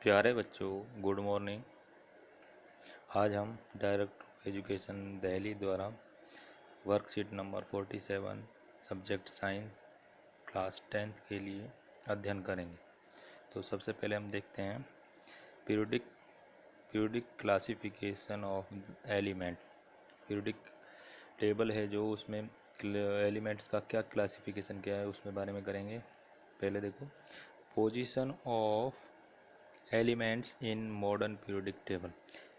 प्यारे बच्चों, good morning. आज हम डायरेक्टर एजुकेशन दिल्ली द्वारा worksheet number 47 subject science class 10th के लिए अध्ययन करेंगे। तो सबसे पहले हम देखते हैं periodic classification of element. Periodic table है जो उसमें एलिमेंट्स का क्या क्लासिफिकेशन क्या है उसमें बारे में करेंगे। पहले देखो position of elements in modern periodic table,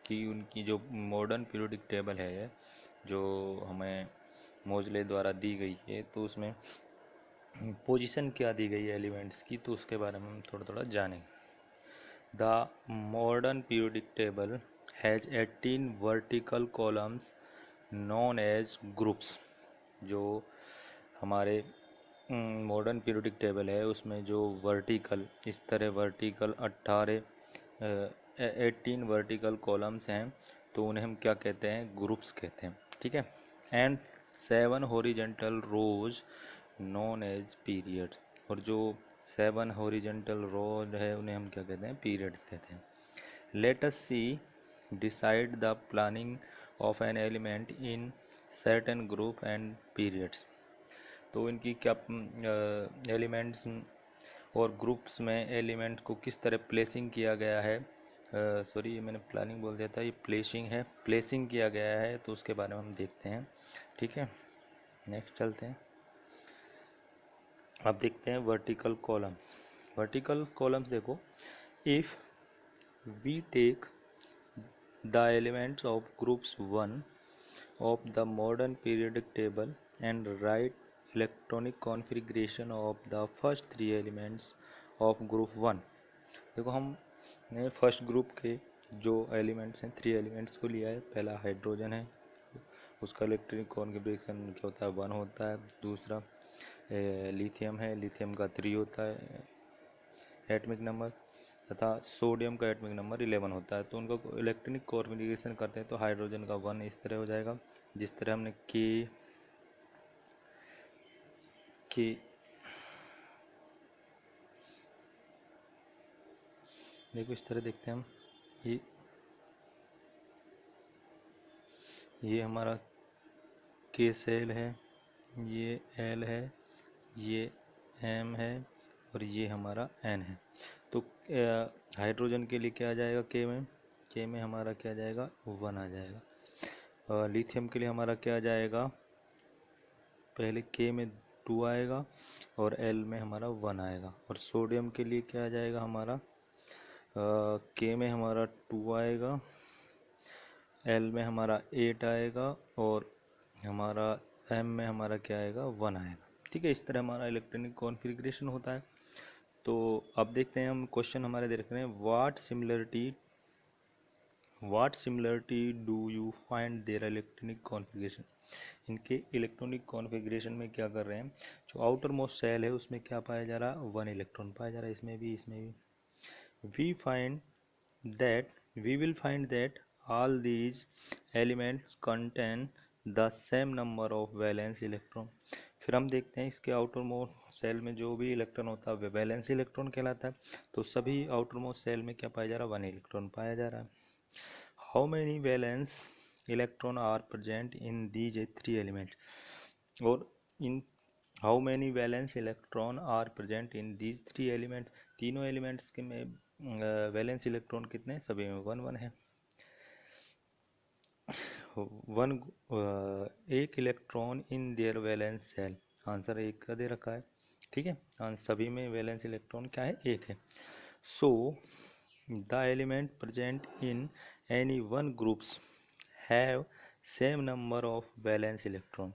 कि उनकी जो मॉडर्न पीरियोडिक टेबल है जो हमें मोजले द्वारा दी गई है, तो उसमें पोजीशन क्या दी गई है एलिमेंट्स की, तो उसके बारे में हम थोड़ा थोड़ा जानेंगे। The modern periodic table has 18 vertical columns known age groups. जो हमारे मॉडर्न पीरियोडिक टेबल है उसमें जो वर्टिकल, इस तरह वर्टिकल 18 वर्टिकल कॉलम्स हैं, तो उन्हें हम क्या कहते हैं, ग्रुप्स कहते हैं। ठीक है। And 7 horizontal rows known as period, और जो 7 हॉरिजेंटल रोज है उन्हें हम क्या कहते हैं, पीरियड्स कहते हैं। Let us see decide the planning of an element in certain group and periods. तो इनकी क्या एलिमेंट्स और ग्रुप्स में एलिमेंट को किस तरह प्लेसिंग किया गया है, सॉरी ये मैंने प्लानिंग बोल दिया था, ये प्लेसिंग है, प्लेसिंग किया गया है, तो उसके बारे में हम देखते हैं। ठीक है, नेक्स्ट चलते हैं। अब देखते हैं वर्टिकल कॉलम्स। वर्टिकल कॉलम्स देखो, if we take the elements of groups 1 of the modern periodic table and write electronic configuration of the first 3 elements of group 1। देखो हमने फर्स्ट ग्रुप के जो एलिमेंट्स हैं, 3 एलिमेंट्स को लिया है। पहला हाइड्रोजन है, उसका इलेक्ट्रॉनिक कॉन्फ़िगरेशन क्या होता है, 1 होता है। दूसरा लिथियम है, लिथियम का 3 होता है एटमिक नंबर, तथा सोडियम का एटमिक नंबर 11 होता है। तो उनका इलेक्ट्रॉनिक कॉन्फ़िगरेशन करते हैं तो हाइड्रोजन का 1 इस तरह हो जाएगा, जिस तरह हमने के देखो इस तरह देखते हैं हम, ये हमारा के सेल है, ये एल है, ये एम है, और ये हमारा एन है। तो हाइड्रोजन के लिए क्या आ जाएगा, के में हमारा क्या आ जाएगा, 1 आ जाएगा। लिथियम के लिए हमारा क्या आ जाएगा, पहले के में 2 आएगा और एल में हमारा 1 आएगा। और सोडियम के लिए क्या आ जाएगा हमारा, के में हमारा 2 आएगा, एल में हमारा 8 आएगा, और हमारा एम में हमारा क्या आएगा, 1 आएगा। ठीक है, इस तरह हमारा इलेक्ट्रॉनिक कॉन्फ़िगरेशन होता है। तो अब देखते हैं हम, क्वेश्चन हमारे देख रहे हैं, what similarity do you find their electronic configuration. इनके इलेक्ट्रॉनिक कॉन्फ़िगरेशन में क्या कर रहे हैं, जो आउटर मोस्ट सेल है उसमें क्या पाया जा रहा है, 1 इलेक्ट्रॉन पाया जा रहा है, इसमें भी we find that we will find that all these elements contain the same number of valence electron। फिर हम देखते हैं इसके आउटर मोस्ट सेल में जो भी इलेक्ट्रॉन होता है वह वैलेंस इलेक्ट्रॉन कहलाता है। तो सभी आउटर मोस्ट सेल में क्या पाया जा रहा है, 1 इलेक्ट्रॉन पाया जा रहा है। How many valence electron are present in these 3 element, और इन how many valence electron are present in these 3 element, तीनों एलिमेंट्स के में वैलेंस इलेक्ट्रॉन कितने, सभी में 1 है। एक electron in their valence shell, answer 1 का दे रखा है। ठीक है, सभी में वैलेंस इलेक्ट्रॉन क्या है, 1 है। So the element present in any one groups have same number of valence electron.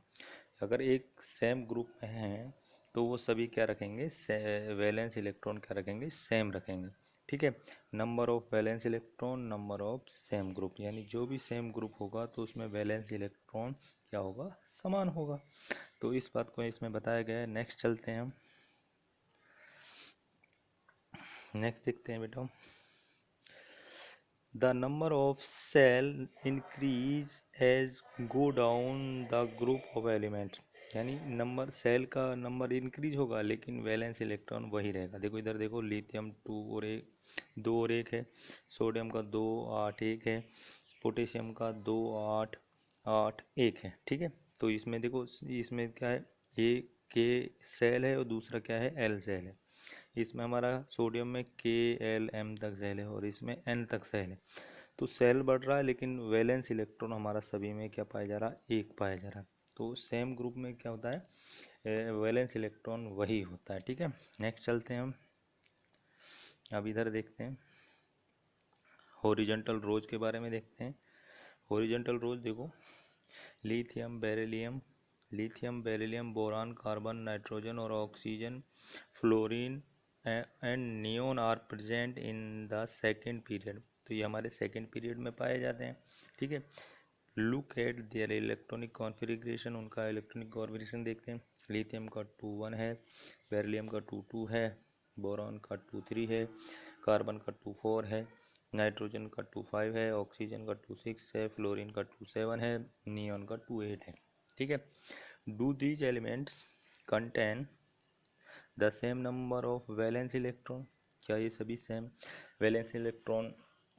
अगर एक सेम ग्रुप में हैं तो वो सभी क्या रखेंगे, वैलेंस इलेक्ट्रॉन क्या रखेंगे, सेम रखेंगे। ठीक है, number of valence electron, number of same group, यानी जो भी सेम ग्रुप होगा तो उसमें वैलेंस इलेक्ट्रॉन क्या होगा, समान होगा। तो इस बात को इसमें बताया गया है। नेक्स्ट चलते हैं हम, नेक्स्ट देखते हैं बेटा। The number of cell increase as go down the group of elements। यानी नंबर सेल का नंबर इंक्रीज होगा लेकिन वैलेंस इलेक्ट्रॉन वही रहेगा। देखो इधर देखो, लिथियम 2 और 1 है, सोडियम का 2 8 1 है, पोटेशियम का 2 8 8 1 है। ठीक है, तो इसमें देखो, इसमें क्या है, ए के सेल है और दूसरा क्या है, एल सेल है। इसमें हमारा सोडियम में के एल एम तक सेल है और इसमें एन तक सेल है। तो सेल बढ़ रहा है लेकिन वैलेंस इलेक्ट्रॉन हमारा सभी में क्या पाया जा रहा है, एक पाया जा रहा है। तो सेम ग्रुप में क्या होता है, वैलेंस इलेक्ट्रॉन वही होता है। ठीक है, नेक्स्ट चलते हैं हम। अब इधर देखते हैं, हॉरिजॉन्टल रोज के बारे में देखते हैं। हॉरिजॉन्टल रोज देखो, lithium beryllium, boron, carbon, nitrogen और oxygen, fluorine and neon are present in the second period. तो ये हमारे सेकेंड पीरियड में पाए जाते हैं। ठीक है, look at there electronic configuration, उनका इलेक्ट्रॉनिक कॉन्फ़िगरेशन देखते हैं। लिथियम का 2 1 है, बेरिलियम का 2 2 है, बोरॉन का 2 3 है, कार्बन का 2 4 है, नाइट्रोजन का 2 5 है, ऑक्सीजन का 2 6 है, फ्लोरीन का 2 7 है, नियॉन का 2 8 है। ठीक है, do these elements contain the same number of valence electron, क्या ये सभी सेम वैलेंस इलेक्ट्रॉन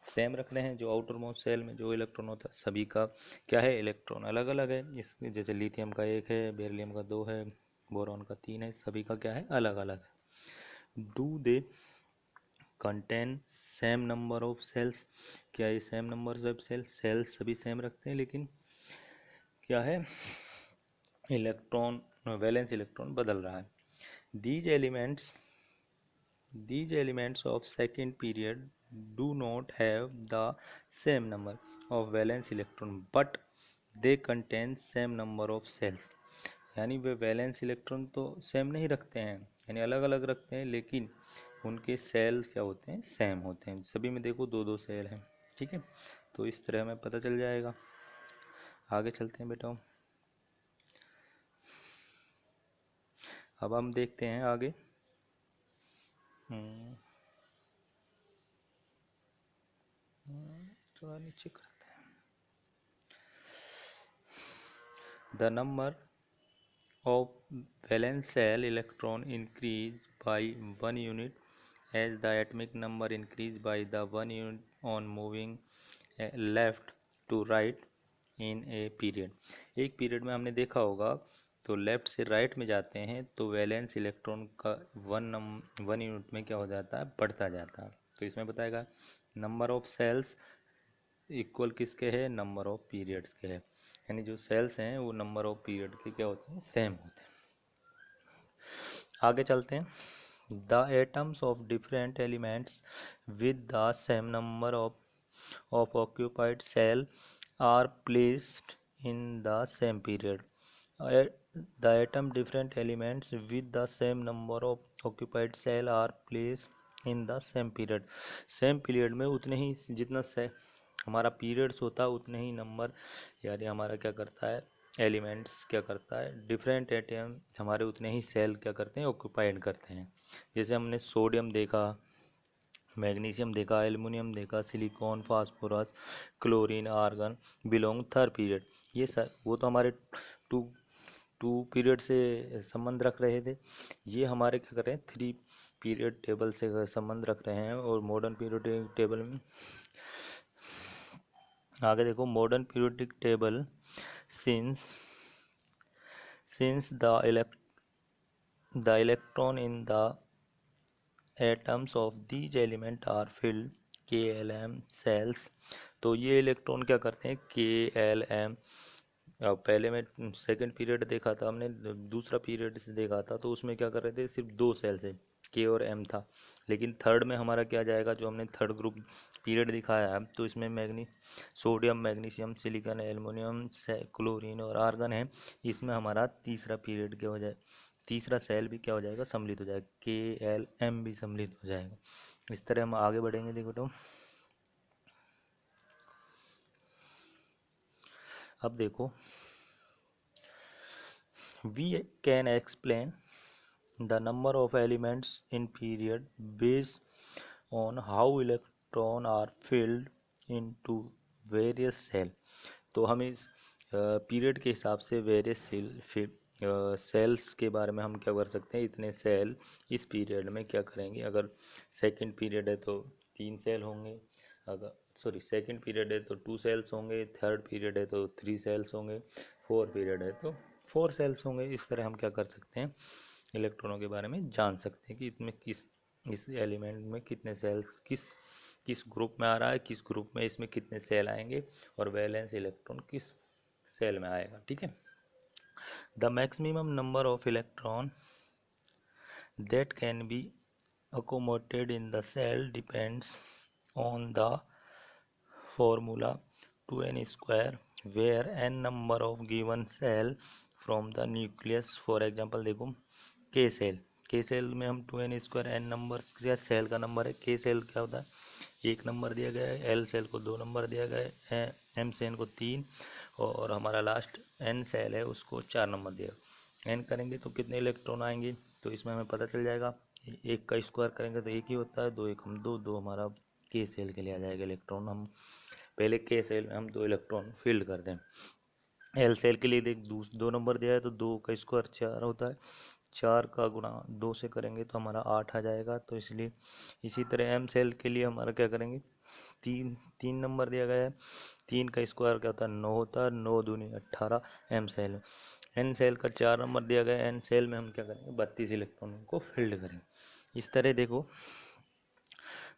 सेम रख रहे हैं? जो आउटर मोस्ट सेल में जो इलेक्ट्रॉन होता है सभी का क्या है, इलेक्ट्रॉन अलग अलग है। इस जैसे लिथियम का 1 है, बेरिलियम का 2 है, बोरॉन का 3 है, सभी का क्या है, अलग अलग है। Do they contain same number of shells, क्या ये सेम नंबर ऑफ सेल्स सभी सेम रखते हैं लेकिन क्या है, इलेक्ट्रॉन वैलेंस इलेक्ट्रॉन बदल रहा है। These elements of second period do not have the same number of valence electron but they contain same number of cells। यानी वे वैलेंस इलेक्ट्रॉन तो सेम नहीं रखते हैं, यानी अलग अलग रखते हैं, लेकिन उनके सेल्स क्या होते हैं, सेम होते हैं। सभी में देखो 2 2 सेल हैं। ठीक है, तो इस तरह हमें पता चल जाएगा। आगे चलते हैं बेटा, अब हम देखते हैं आगे। थोड़ा नीचे करते हैं। The number of valence shell electron increase by 1 unit as the atomic number increase by the 1 unit on moving left to right in a period। एक पीरियड में हमने देखा होगा, तो लेफ्ट से राइट में जाते हैं तो वैलेंस इलेक्ट्रॉन का 1 यूनिट में क्या हो जाता है, बढ़ता जाता है। तो इसमें बताएगा नंबर ऑफ सेल्स इक्वल किसके है, नंबर ऑफ पीरियड्स के है। यानी जो सेल्स हैं वो नंबर ऑफ पीरियड के क्या होते हैं, सेम होते हैं। आगे चलते हैं। The atoms of different elements with the same number of occupied shell are placed in the same period. The atom different elements with the same number of occupied shell are placed in the same period. Same period में उतने ही जितना से हमारा periods होता है उतने ही number, यानी हमारा क्या करता है, एलिमेंट्स क्या करता है, डिफरेंट एटम हमारे उतने ही सेल क्या करते हैं, ऑक्यूपाइड करते हैं। जैसे हमने सोडियम देखा, मैग्नीशियम देखा, एल्युमिनियम देखा, silicon, phosphorus, chlorine, argon belong third period. ये सर वो तो हमारे टू टू पीरियड से संबंध रख रहे थे, ये हमारे क्या कर रहे हैं, 3 पीरियड टेबल से संबंध रख रहे हैं। और मॉडर्न पीरियड टेबल में आगे देखो, modern periodic table since the electron in the atoms of these element are filled KLM cells। तो ये इलेक्ट्रॉन क्या करते हैं, KLM। अब पहले में सेकंड पीरियड देखा था हमने, दूसरा पीरियड से देखा था, तो उसमें क्या कर रहे थे, सिर्फ 2 सेल थे, के और एम था। लेकिन थर्ड में हमारा क्या जाएगा, जो हमने थर्ड ग्रुप पीरियड दिखाया है, तो इसमें sodium, magnesium, silicon, aluminium, chlorine और आर्गन है। इसमें हमारा तीसरा पीरियड क्या हो जाए, तीसरा सेल भी क्या हो जाएगा, सम्मिलित हो जाएगा, KLM भी सम्मिलित हो जाएगा। इस तरह हम आगे बढ़ेंगे। देखो तो अब देखो, we can explain the number of elements in period based on how electron are filled into various cell। तो हम इस पीरियड के हिसाब से वेरियस सेल्स के बारे में हम क्या कर सकते हैं, इतने सेल इस पीरियड में क्या करेंगे। अगर सेकंड पीरियड है तो 3 सेल होंगे, अगर सेकंड पीरियड है तो 2 सेल्स होंगे, थर्ड पीरियड है तो 3 सेल्स होंगे, फोर्थ पीरियड है तो 4 सेल्स होंगे। इस तरह हम क्या कर सकते हैं, इलेक्ट्रॉनों के बारे में जान सकते हैं कि इसमें इस एलिमेंट में कितने सेल्स किस ग्रुप में आ रहा है, किस ग्रुप में इसमें कितने सेल आएंगे, और वैलेंस इलेक्ट्रॉन किस सेल में आएगा। ठीक है। The maximum number of electron that can be accommodated in the cell depends on the formula 2n square where n number of given cell from the nucleus। for example देखो के cell में हम 2n square N number या cell का number है। के cell क्या होता है, 1 नंबर दिया गया है, एल सेल को 2 नंबर दिया गया है, एम सेल को 3, और हमारा लास्ट एन सेल है उसको 4 नंबर दिया। एन करेंगे तो कितने इलेक्ट्रॉन आएंगे, तो इसमें हमें पता चल जाएगा। एक का स्क्वायर करेंगे तो एक ही होता है, 2 1 हम 2 हमारा के सेल के लिए आ जाएगा इलेक्ट्रॉन। हम पहले के सेल में हम 2 इलेक्ट्रॉन फील्ड करते हैं। एल सेल के लिए देख 2 नंबर दिया है तो 2 का स्क्वायर 4 होता है, 4 का गुणा 2 से करेंगे तो हमारा 8 आ जाएगा। तो इसलिए इसी तरह एम सेल के लिए हमारा क्या करेंगे, 3 नंबर दिया गया है, 3 का स्क्वायर क्या होता है 9 होता है, 9 दूनी 18 एम सेल है। एन सेल का 4 नंबर दिया गया है, एन सेल में हम क्या करेंगे 32 इलेक्ट्रॉनों को फील्ड करेंगे। इस तरह देखो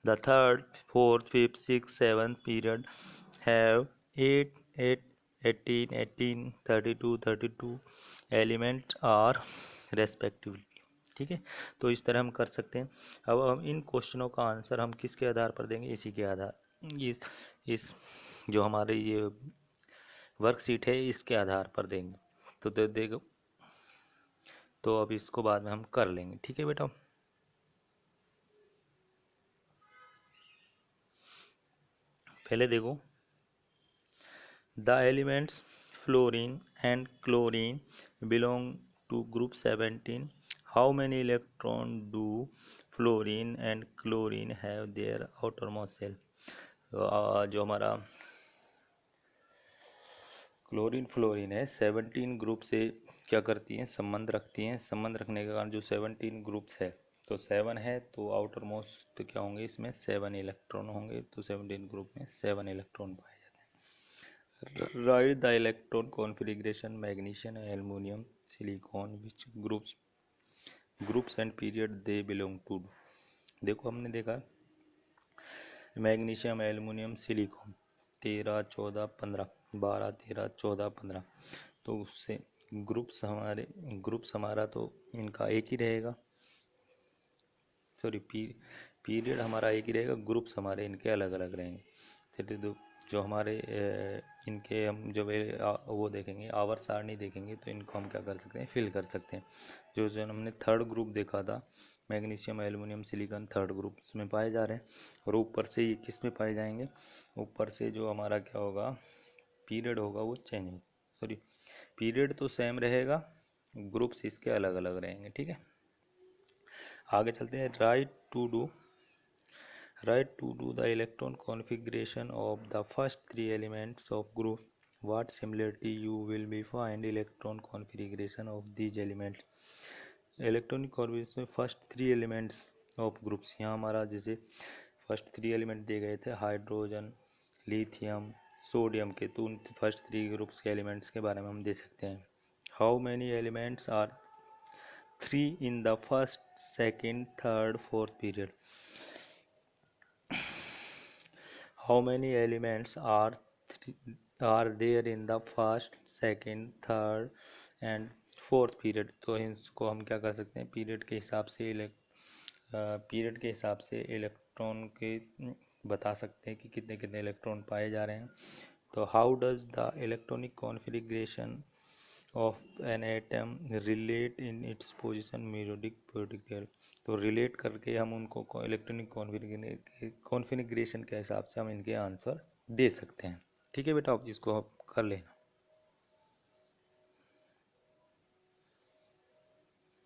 the third fourth fifth six seventh period have 8 8 18 18 32 32 element are respectively. ठीक है, तो इस तरह हम कर सकते हैं। अब हम इन क्वेश्चनों का आंसर हम किसके आधार पर देंगे, इसी के आधार इस जो हमारे ये वर्कशीट है इसके आधार पर देंगे। तो देखो, तो अब इसको बाद में हम कर लेंगे। ठीक है बेटा। पहले देखो the elements fluorine and chlorine belong to group 17। How many electron do fluorine and chlorine have their outermost shell. जो हमारा क्लोरीन फ्लोरीन है 17 ग्रुप से क्या करती हैं, संबंध रखती हैं। संबंध रखने के कारण जो 17 ग्रुप्स है, तो 7 है तो आउटर मोस्ट क्या होंगे, इसमें 7 इलेक्ट्रॉन होंगे। तो 17 ग्रुप में 7 इलेक्ट्रॉन पाए जाते हैं। Write the electron configuration magnesium aluminium silicon which groups and period they belong to. देखो हमने देखा मैग्नीशियम एल्युमिनियम सिलिकॉन 13 14 15 12 13 14 15, तो उससे ग्रुप्स हमारा तो इनका एक ही रहेगा, पीरियड हमारा एक ही रहेगा, ग्रुप्स हमारे इनके अलग अलग रहेंगे। फिर जो हमारे इनके हम जब वो देखेंगे आवर सारणी देखेंगे तो इनको हम क्या कर सकते हैं, फिल कर सकते हैं। जो हमने थर्ड ग्रुप देखा था magnesium aluminium silicon, third group में पाए जा रहे हैं। और ऊपर से ये किस में पाए जाएंगे, ऊपर से जो हमारा क्या होगा पीरियड होगा वो चेंज होगा, पीरियड तो सेम रहेगा, ग्रुप्स इसके अलग अलग रहेंगे। ठीक है, आगे चलते हैं। Write to do the electron configuration of the first 3 elements of group. What similarity you will be find electron configuration of these elements. Electronic configuration first 3 elements of groups. यहाँ हमारा जैसे फर्स्ट 3 एलिमेंट दिए गए थे hydrogen lithium sodium के, तो उन first 3 groups के एलिमेंट्स के बारे में हम दे सकते हैं। How many elements are 3 in the first, second, third, fourth period. How many elements are there in the first, second, third and fourth period। तो इसको हम क्या कर सकते हैं, पीरियड के हिसाब से इलेक्ट्रॉन के बता सकते हैं कि कितने कितने इलेक्ट्रॉन पाए जा रहे हैं। तो how does the electronic configuration of an atom relate in its position periodic. तो रिलेट करके हम उनको इलेक्ट्रॉनिक कॉन्फ़िगरेशन के हिसाब से हम इनके आंसर दे सकते हैं। ठीक है बेटा, आप इसको आप कर लेना।